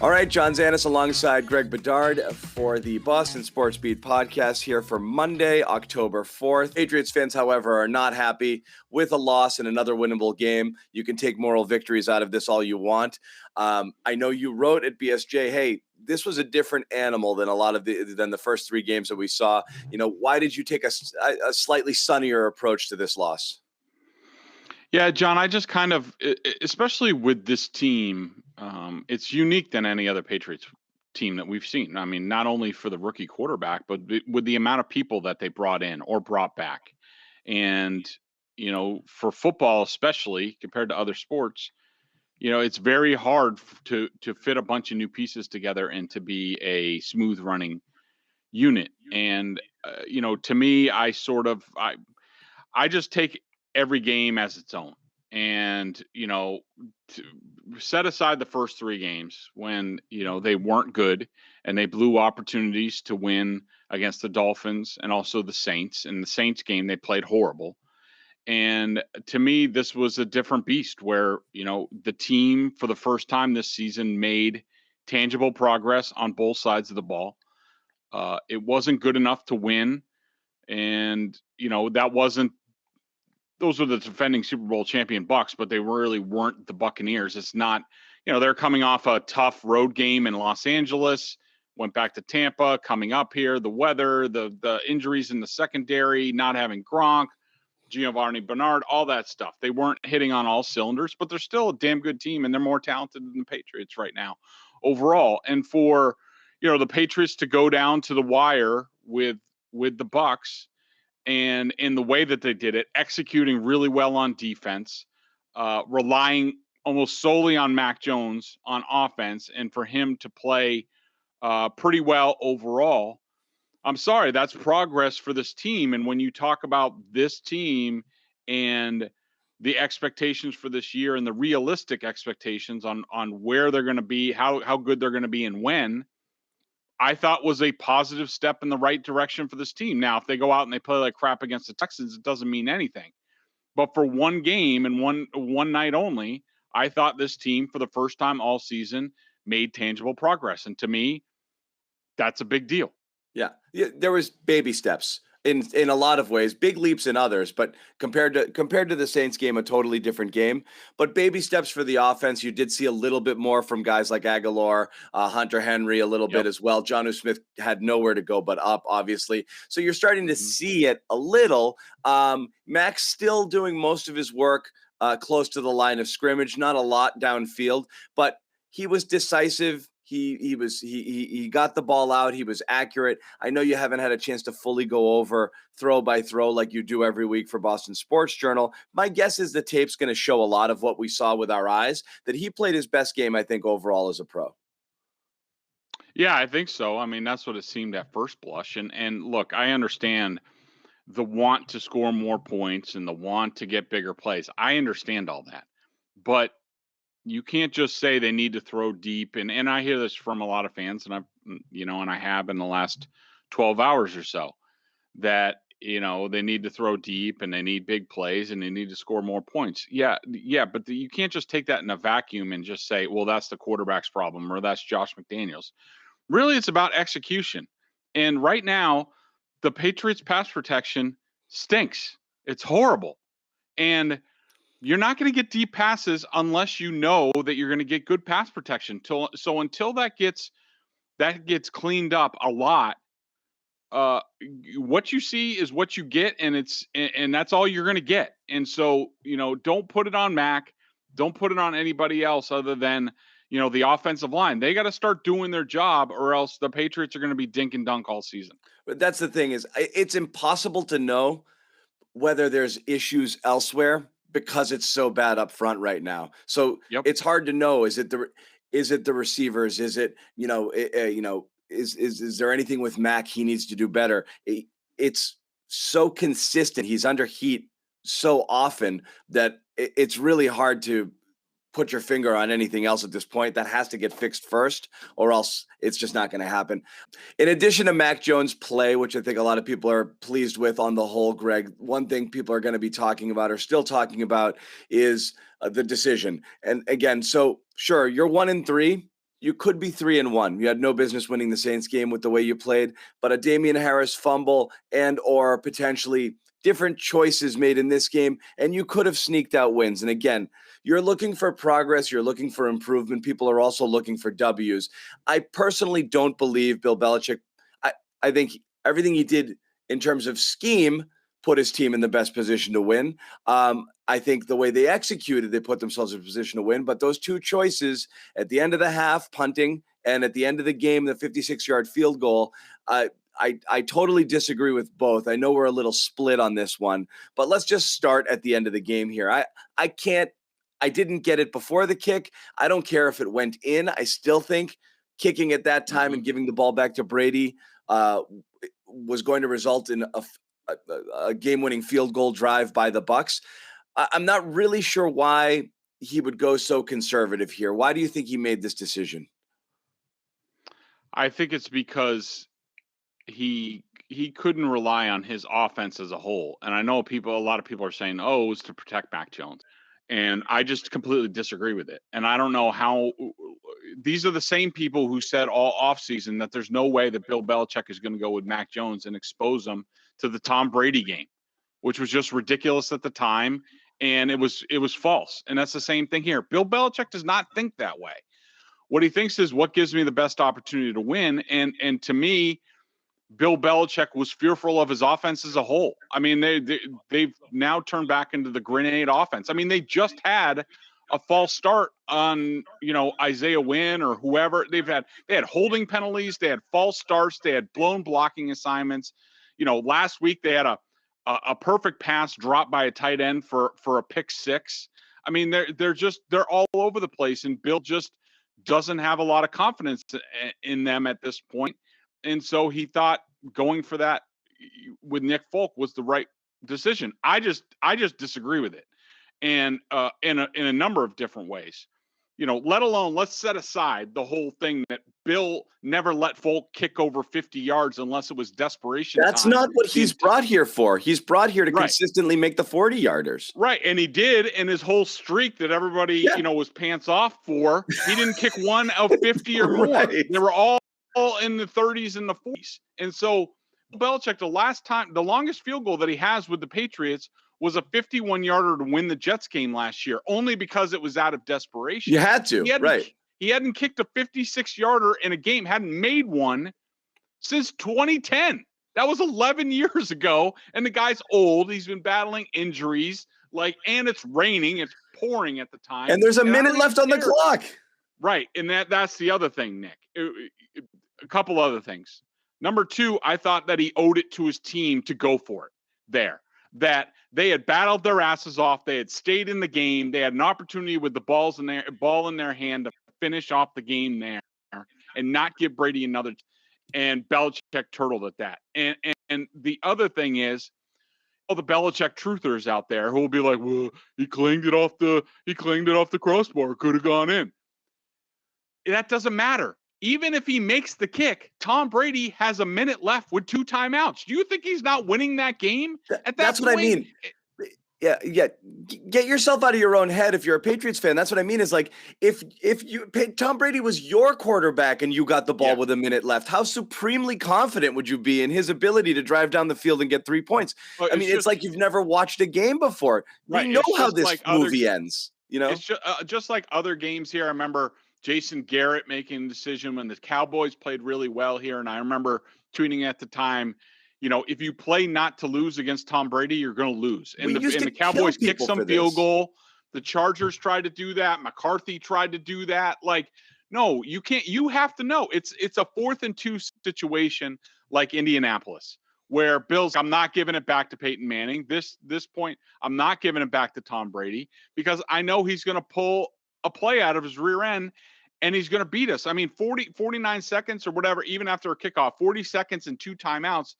All right, John Zannis alongside Greg Bedard for the Boston Sports Beat podcast here for Monday, October 4th. Patriots fans, however, are not happy with a loss in another winnable game. You can take moral victories out of this all you want. I know you wrote at BSJ, hey, this was a different animal than than the first three games that we saw. You know, why did you take a slightly sunnier approach to this loss? Yeah, John, I just kind of, especially with this team, it's unique than any other Patriots team that we've seen. I mean, not only for the rookie quarterback, but with the amount of people that they brought in or brought back. And, you know, for football, especially compared to other sports, you know, it's very hard to fit a bunch of new pieces together and to be a smooth running unit. And, you know, to me, I just take every game as its own. And, you know, to set aside the first three games when, you know, they weren't good and they blew opportunities to win against the Dolphins and also the Saints. In the Saints game, they played horrible. And to me, this was a different beast where, you know, the team for the first time this season made tangible progress on both sides of the ball. It wasn't good enough to win. And, you know, those are the defending Super Bowl champion Bucs, but they really weren't the Buccaneers. It's not, you know, they're coming off a tough road game in Los Angeles, went back to Tampa, coming up here, the weather, the injuries in the secondary, not having Gronk, Giovanni Bernard, all that stuff. They weren't hitting on all cylinders, but they're still a damn good team, and they're more talented than the Patriots right now overall. And for, you know, the Patriots to go down to the wire with the Bucs, and in the way that they did it, executing really well on defense, relying almost solely on Mac Jones on offense, and for him to play pretty well overall. I'm sorry, that's progress for this team. And when you talk about this team and the expectations for this year and the realistic expectations on where they're going to be, how good they're going to be, and when, I thought was a positive step in the right direction for this team. Now, if they go out and they play like crap against the Texans, it doesn't mean anything. But for one game and one night only, I thought this team, for the first time all season, made tangible progress. And to me, that's a big deal. Yeah, there was baby steps in a lot of ways, big leaps in others, but compared to the Saints game, a totally different game. But baby steps for the offense. You did see a little bit more from guys like Aguilar, Hunter Henry, a little bit as well. Jonnu Smith had nowhere to go but up, obviously. So you're starting to see it a little. Mac's still doing most of his work close to the line of scrimmage, not a lot downfield, but he was decisive. He got the ball out. He was accurate. I know you haven't had a chance to fully go over throw by throw like you do every week for Boston Sports Journal. My guess is the tape's going to show a lot of what we saw with our eyes, that he played his best game, I think, overall as a pro. Yeah, I think so. I mean, that's what it seemed at first blush. And look, I understand the want to score more points and the want to get bigger plays. I understand all that. But you can't just say they need to throw deep. And I hear this from a lot of fans, and I have in the last 12 hours or so, that, you know, they need to throw deep and they need big plays and they need to score more points. Yeah. But you can't just take that in a vacuum and just say, well, that's the quarterback's problem or that's Josh McDaniels. Really, it's about execution. And right now, the Patriots pass protection stinks. It's horrible. And you're not going to get deep passes unless you know that you're going to get good pass protection. So until that gets cleaned up a lot, what you see is what you get, and that's all you're going to get. And so, you know, don't put it on Mac, don't put it on anybody else other than, you know, the offensive line. They got to start doing their job, or else the Patriots are going to be dink and dunk all season. But that's the thing, is it's impossible to know whether there's issues elsewhere, because it's so bad up front right now. So It's hard to know. Is it the receivers? Is it, is there anything with Mac he needs to do better? It's so consistent. He's under heat so often that it's really hard to put your finger on anything else at this point. That has to get fixed first, or else it's just not going to happen. In addition to Mac Jones' play, which I think a lot of people are pleased with on the whole, Greg, one thing people are going to be talking about, or still talking about, is the decision. And again, so sure, you're 1-3. you could be 3-1. You had no business winning the Saints game with the way you played, but a Damian Harris fumble and or potentially different choices made in this game, and you could have sneaked out wins. And again, you're looking for progress. You're looking for improvement. People are also looking for W's. I personally don't believe Bill Belichick. I think everything he did in terms of scheme put his team in the best position to win. I think the way they executed, they put themselves in a position to win. But those two choices at the end of the half, punting, and at the end of the game, the 56-yard field goal, I totally disagree with both. I know we're a little split on this one, but let's just start at the end of the game here. I didn't get it before the kick. I don't care if it went in. I still think kicking at that time and giving the ball back to Brady was going to result in a game-winning field goal drive by the Bucs. I'm not really sure why he would go so conservative here. Why do you think he made this decision? I think it's because he couldn't rely on his offense as a whole. And I know a lot of people are saying, oh, it was to protect Mac Jones. And I just completely disagree with it. And I don't know how these are the same people who said all offseason that there's no way that Bill Belichick is going to go with Mac Jones and expose him to the Tom Brady game, which was just ridiculous at the time. And it was false. And that's the same thing here. Bill Belichick does not think that way. What he thinks is what gives me the best opportunity to win. And to me, Bill Belichick was fearful of his offense as a whole. I mean, they've now turned back into the grenade offense. I mean, they just had a false start on, Isaiah Wynn or whoever. They had holding penalties, they had false starts, they had blown blocking assignments. Last week they had a perfect pass dropped by a tight end for a pick six. I mean, they're all over the place, and Bill just doesn't have a lot of confidence in them at this point. And so he thought going for that with Nick Folk was the right decision. I just disagree with it, and in a number of different ways. Let alone, let's set aside the whole thing that Bill never let Folk kick over 50 yards unless it was desperation. That's not what he's brought here for. He's brought here to consistently make the 40-yarders. Right, and he did, and his whole streak that everybody was pants off for, he didn't kick one of 50 or more. Right. They were all in the 30s and the 40s. And so Belichick, the longest field goal that he has with the Patriots was a 51-yarder to win the Jets game last year, only because it was out of desperation. You had to, right. He hadn't kicked a 56-yarder in a game, hadn't made one since 2010. That was 11 years ago, and the guy's old. He's been battling injuries, and it's raining. It's pouring at the time. And there's a minute left on the clock. Right, and that's the other thing, Nick. A couple other things. Number two, I thought that he owed it to his team to go for it there. That they had battled their asses off. They had stayed in the game. They had an opportunity with the ball in their hand to finish off the game there and not give Brady another. And Belichick turtled at that. And the other thing is, all the Belichick truthers out there who will be like, well, he clanged it off the crossbar. Could have gone in. That doesn't matter. Even if he makes the kick, Tom Brady has a minute left with 2 timeouts. Do you think he's not winning that game at that That's point? What I mean. Yeah. Get yourself out of your own head if you're a Patriots fan. That's what I mean is if Tom Brady was your quarterback and you got the ball with a minute left, how supremely confident would you be in his ability to drive down the field and get 3 points? I mean, it's like you've never watched a game before. Right. We know how this movie ends. It's just like other games here. I remember Jason Garrett making a decision when the Cowboys played really well here. And I remember tweeting at the time, if you play not to lose against Tom Brady, you're going to lose. And the Cowboys kicked some field goal. The Chargers tried to do that. McCarthy tried to do that. No, you can't. You have to know it's a 4th and 2 situation like Indianapolis, where Bill's, I'm not giving it back to Peyton Manning. This point, I'm not giving it back to Tom Brady because I know he's going to pull a play out of his rear end. And he's going to beat us. I mean, 49 seconds or whatever, even after a kickoff, 40 seconds and 2 timeouts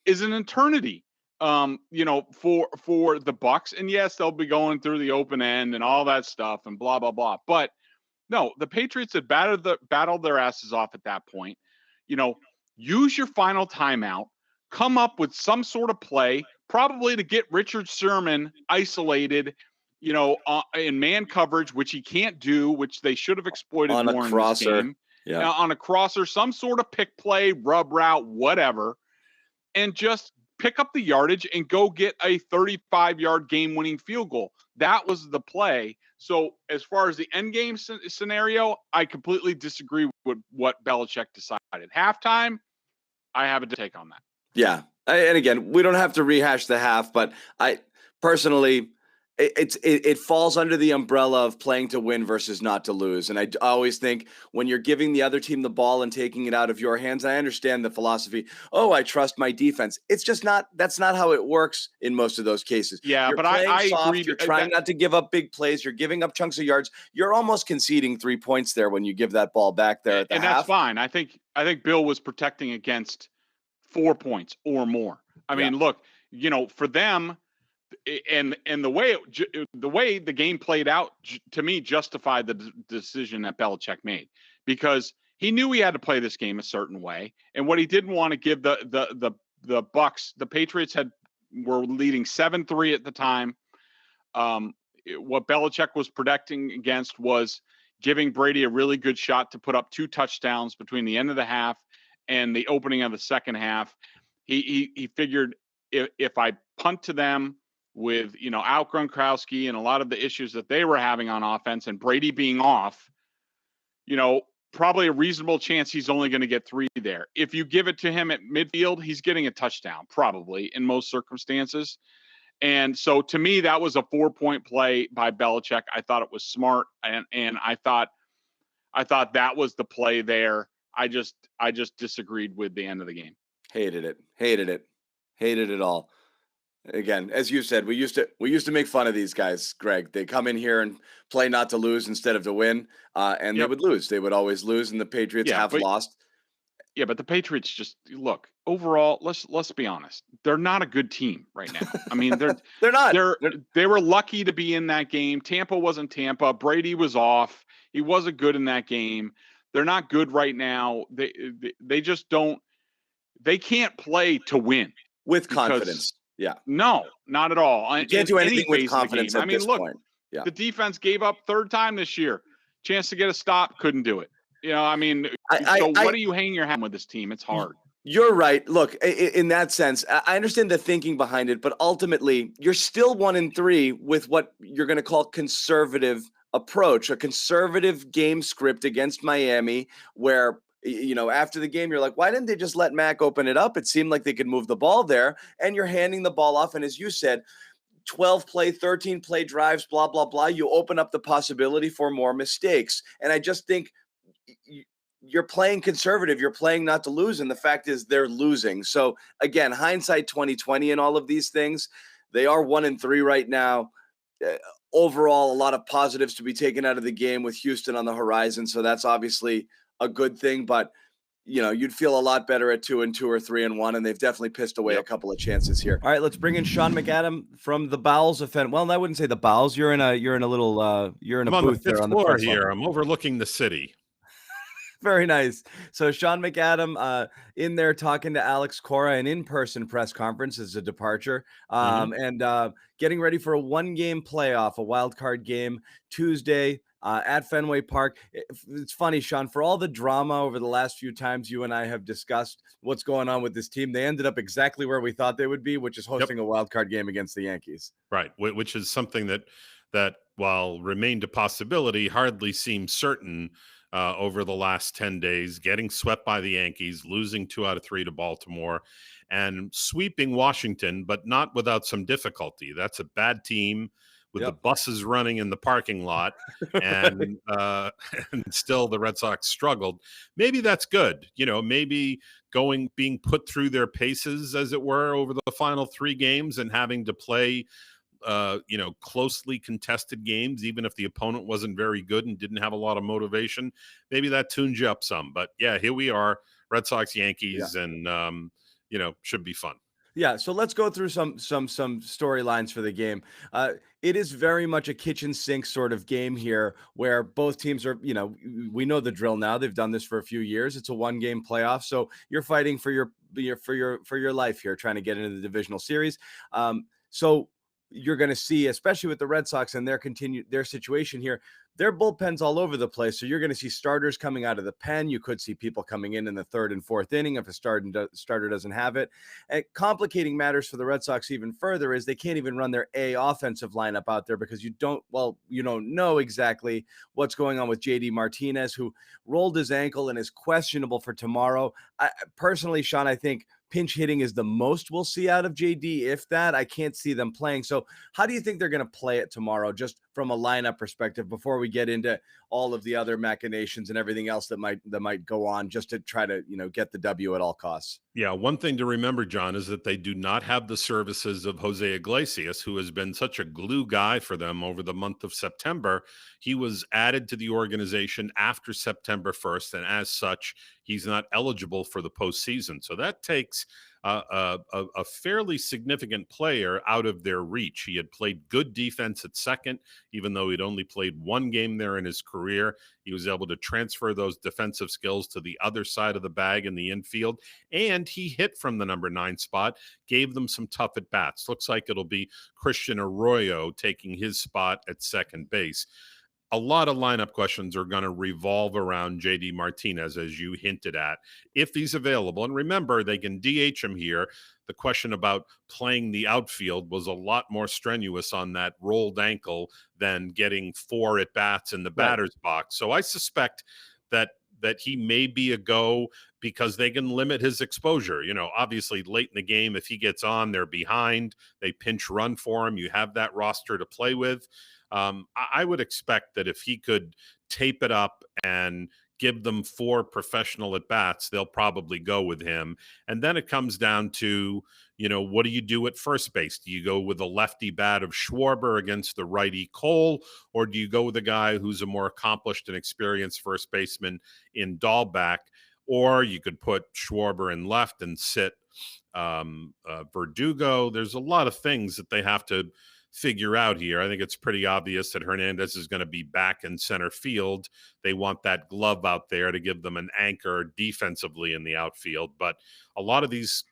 is an eternity, for the Bucs. And yes, they'll be going through the open end and all that stuff and blah, blah, blah. But no, the Patriots had battled their asses off at that point. Use your final timeout, come up with some sort of play, probably to get Richard Sherman isolated, in man coverage, which he can't do, which they should have exploited on more a crosser. in this game. Yeah. on a crosser, some sort of pick play, rub route, whatever, and just pick up the yardage and go get a 35-yard game-winning field goal. That was the play. So as far as the end game scenario, I completely disagree with what Belichick decided. Halftime, I have a take on that. Yeah. And again, we don't have to rehash the half, but I personally, it falls under the umbrella of playing to win versus not to lose. And I always think when you're giving the other team the ball and taking it out of your hands, I understand the philosophy. Oh, I trust my defense. It's just not. That's not how it works in most of those cases. Yeah, you're but playing I soft. agree. You're trying not to give up big plays. You're giving up chunks of yards. You're almost conceding 3 points there when you give that ball back there at the and half. That's fine. I think Bill was protecting against 4 points or more. I mean, look, for them, and the way the game played out, to me, justified the decision that Belichick made, because he knew he had to play this game a certain way, and what he didn't want to give the Bucs, the Patriots were leading 7-3 at the time. What Belichick was protecting against was giving Brady a really good shot to put up 2 touchdowns between the end of the half and the opening of the second half. He figured if I punt to them with Al Gronkowski and a lot of the issues that they were having on offense and Brady being off, probably a reasonable chance he's only going to get 3 there. If you give it to him at midfield, he's getting a touchdown, probably, in most circumstances. And so to me, that was a 4-point play by Belichick. I thought it was smart, and I thought that was the play there. I just disagreed with the end of the game. Hated it all. Again, as you said, we used to make fun of these guys, Greg. They come in here and play not to lose instead of to win, and they would lose. They would always lose, and the Patriots have lost. Yeah, but the Patriots just look overall. Let's be honest. They're not a good team right now. I mean, they're not. They were lucky to be in that game. Tampa wasn't Tampa. Brady was off. He wasn't good in that game. They're not good right now. They just don't. They can't play to win with confidence. Yeah. No, not at all. You can't do anything with confidence at this point. Yeah. The defense gave up third time this year. Chance to get a stop, couldn't do it. I mean, what do you hang your hat with this team? It's hard. You're right. Look, in that sense, I understand the thinking behind it, but ultimately, you're still 1-3 with what you're going to call conservative approach, a conservative game script against Miami, where after the game, you're like, why didn't they just let Mac open it up? It seemed like they could move the ball there, and you're handing the ball off. And as you said, 12-play, 13-play drives, blah, blah, blah. You open up the possibility for more mistakes. And I just think you're playing conservative. You're playing not to lose. And the fact is they're losing. So again, hindsight 2020 and all of these things, they are 1-3 right now. Overall, a lot of positives to be taken out of the game with Houston on the horizon. So that's obviously a good thing, but you'd feel a lot better at 2-2 or 3-1, and they've definitely pissed away a couple of chances here. All right, let's bring in Sean McAdam from the bowels of Fen. Well, I wouldn't say the bowels. You're in a little you're in a booth there on the floor here. I'm overlooking the city. Very nice. So Sean McAdam in there talking to Alex Cora, an in-person press conference is a departure, and getting ready for a 1-game playoff, a wild card game Tuesday at Fenway Park. It's funny, Sean, for all the drama over the last few times you and I have discussed what's going on with this team, they ended up exactly where we thought they would be, which is hosting a wild card game against the Yankees. Right, which is something that while remained a possibility, hardly seemed certain over the last 10 days, getting swept by the Yankees, losing 2 out of 3 to Baltimore, and sweeping Washington, but not without some difficulty. That's a bad team with the buses running in the parking lot, and still the Red Sox struggled. Maybe that's good. Maybe being put through their paces, as it were, over the final 3 games and having to play closely contested games, even if the opponent wasn't very good and didn't have a lot of motivation, maybe that tunes you up some. But yeah, here we are, Red Sox, Yankees, and should be fun. Yeah, so let's go through some storylines for the game. It is very much a kitchen sink sort of game here, where both teams are, we know the drill now. They've done this for a few years. It's a 1-game playoff, so you're fighting for your life here, trying to get into the divisional series. So you're going to see, especially with the Red Sox and their situation here, their bullpen's all over the place. So you're going to see starters coming out of the pen. You could see people coming in the third and fourth inning if a starter doesn't have it. And complicating matters for the Red Sox even further is they can't even run their offensive lineup out there because you don't know exactly what's going on with JD Martinez, who rolled his ankle and is questionable for tomorrow. Personally, Sean, I think pinch hitting is the most we'll see out of JD. If that, I can't see them playing. So how do you think they're going to play it tomorrow, just from a lineup perspective, before we get into all of the other machinations and everything else that might go on, just to try to, get the W at all costs? Yeah, one thing to remember, John, is that they do not have the services of Jose Iglesias, who has been such a glue guy for them over the month of September. He was added to the organization after September 1st, and as such, he's not eligible for the postseason. So that takes a fairly significant player out of their reach. He had played good defense at second, even though he'd only played one game there in his career. He was able to transfer those defensive skills to the other side of the bag in the infield, and he hit from the number 9 spot, gave them some tough at bats. Looks like it'll be Christian Arroyo taking his spot at second base. A lot of lineup questions are going to revolve around JD Martinez, as you hinted at, if he's available. And remember, they can DH him here. The question about playing the outfield was a lot more strenuous on that rolled ankle than getting 4 at bats in the batter's box. So I suspect that he may be a go because they can limit his exposure. Obviously late in the game, if he gets on, they're behind, they pinch run for him. You have that roster to play with. I would expect that if he could tape it up and give them 4 professional at bats, they'll probably go with him. And then it comes down to, what do you do at first base? Do you go with the lefty bat of Schwarber against the righty Cole, or do you go with a guy who's a more accomplished and experienced first baseman in Dahlback? Or you could put Schwarber in left and sit Verdugo. There's a lot of things that they have to figure out here. I think it's pretty obvious that Hernandez is going to be back in center field. They want that glove out there to give them an anchor defensively in the outfield. But a lot of these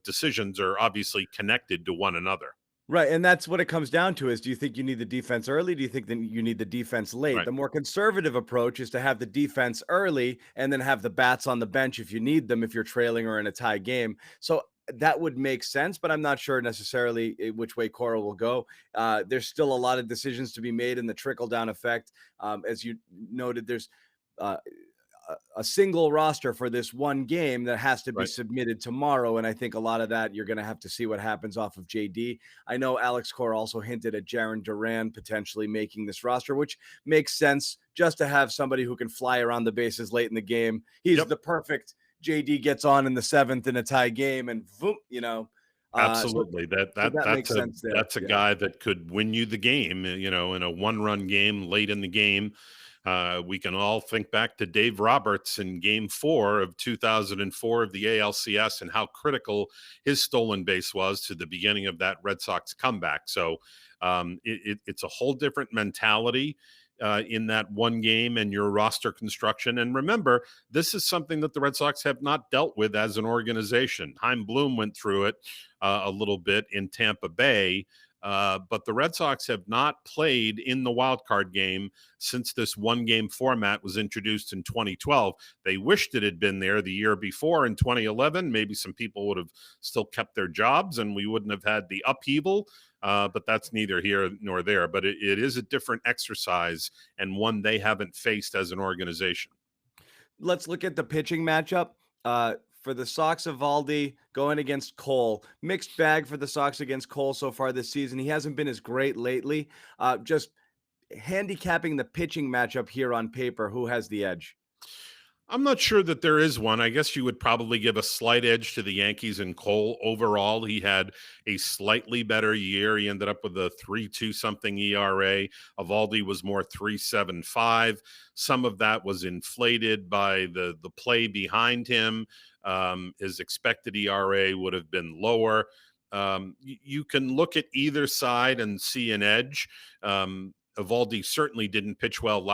decisions are obviously connected to one another. Right. And that's what it comes down to is, do you think you need the defense early? Do you think that you need the defense late? Right. The more conservative approach is to have the defense early and then have the bats on the bench if you need them, if you're trailing or in a tie game. So that would make sense, but I'm not sure necessarily which way Cora will go. There's still a lot of decisions to be made in the trickle down effect. As you noted, there's a single roster for this one game that has to be submitted tomorrow. And I think a lot of that, you're going to have to see what happens off of JD. I know Alex Cora also hinted at Jarren Duran potentially making this roster, which makes sense, just to have somebody who can fly around the bases late in the game. He's the perfect JD gets on in the 7th in a tie game and boom, Absolutely. that makes sense there. That's a guy that could win you the game, in a 1-run game late in the game. We can all think back to Dave Roberts in Game 4 of 2004 of the ALCS and how critical his stolen base was to the beginning of that Red Sox comeback. So it's a whole different mentality in that one game and your roster construction. And remember, this is something that the Red Sox have not dealt with as an organization. Chaim Bloom went through it a little bit in Tampa Bay. But the Red Sox have not played in the wild card game since this one-game format was introduced in 2012. They wished it had been there the year before in 2011. Maybe some people would have still kept their jobs and we wouldn't have had the upheaval. But that's neither here nor there. But it is a different exercise and one they haven't faced as an organization. Let's look at the pitching matchup. For the Sox, Eovaldi going against Cole. Mixed bag for the Sox against Cole so far this season. He hasn't been as great lately. Just handicapping the pitching matchup here on paper, who has the edge? I'm not sure that there is one. I guess you would probably give a slight edge to the Yankees and Cole. Overall, he had a slightly better year. He ended up with a 3.2 something ERA. Eovaldi was more 3.75. Some of that was inflated by the play behind him. His expected ERA would have been lower. You can look at either side and see an edge. Eovaldi certainly didn't pitch well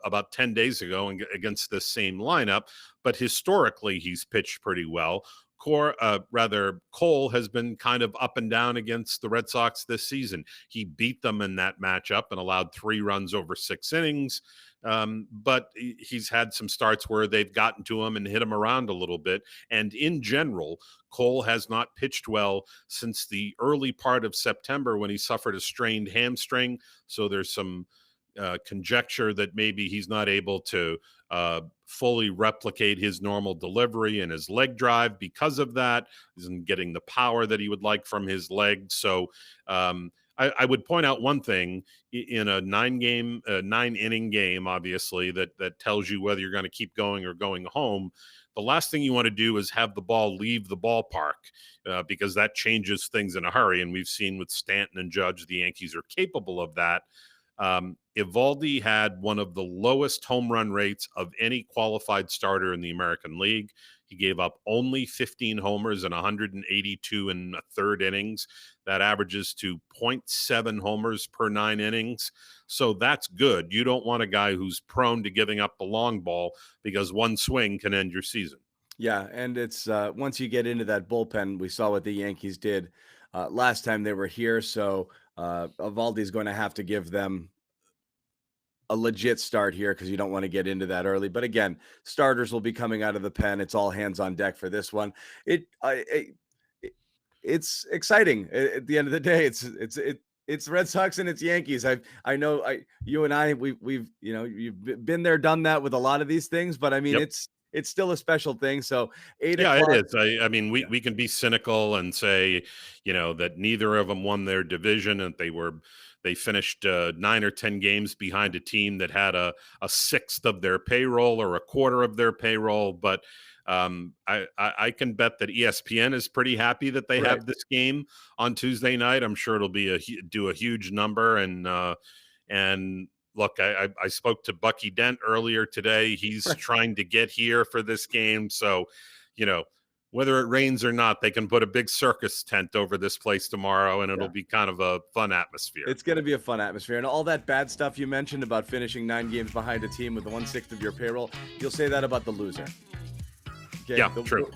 about 10 days ago against this same lineup, but historically he's pitched pretty well. Cole has been kind of up and down against the Red Sox this season. He beat them in that matchup and allowed 3 runs over 6 innings. But he's had some starts where they've gotten to him and hit him around a little bit. And in general, Cole has not pitched well since the early part of September when he suffered a strained hamstring. So there's some conjecture that maybe he's not able to fully replicate his normal delivery and his leg drive because of that. He isn't getting the power that he would like from his legs. So I would point out one thing in a 9-inning game, obviously, that tells you whether you're going to keep going or going home. The last thing you want to do is have the ball leave the ballpark because that changes things in a hurry. And we've seen with Stanton and Judge, the Yankees are capable of that. Eovaldi had one of the lowest home run rates of any qualified starter in the American League. He gave up only 15 homers in 182 and a third innings. That averages to 0.7 homers per 9 innings. So that's good. You don't want a guy who's prone to giving up the long ball because one swing can end your season. Yeah, and it's once you get into that bullpen, we saw what the Yankees did last time they were here. So Eovaldi is going to have to give them a legit start here because you don't want to get into that early. But again, starters will be coming out of the pen. It's all hands on deck for this one. It's exciting. At the end of the day, it's Red Sox and it's Yankees. I know you and I we've you've been there, done that with a lot of these things. But I mean, Yep. it's still a special thing. So 8 Yeah, o'clock. it is. I mean, we can be cynical and say, that neither of them won their division and they finished 9 or 10 games behind a team that had a sixth of their payroll or a quarter of their payroll. But I can bet that ESPN is pretty happy that they have this game on Tuesday night. I'm sure it'll be do a huge number. And look, I spoke to Bucky Dent earlier today. He's trying to get here for this game. So, whether it rains or not, they can put a big circus tent over this place tomorrow, and it'll be kind of a fun atmosphere. It's going to be a fun atmosphere. And all that bad stuff you mentioned about finishing 9 games behind a team with 1/6 of your payroll, you'll say that about the loser. Okay? Yeah, true.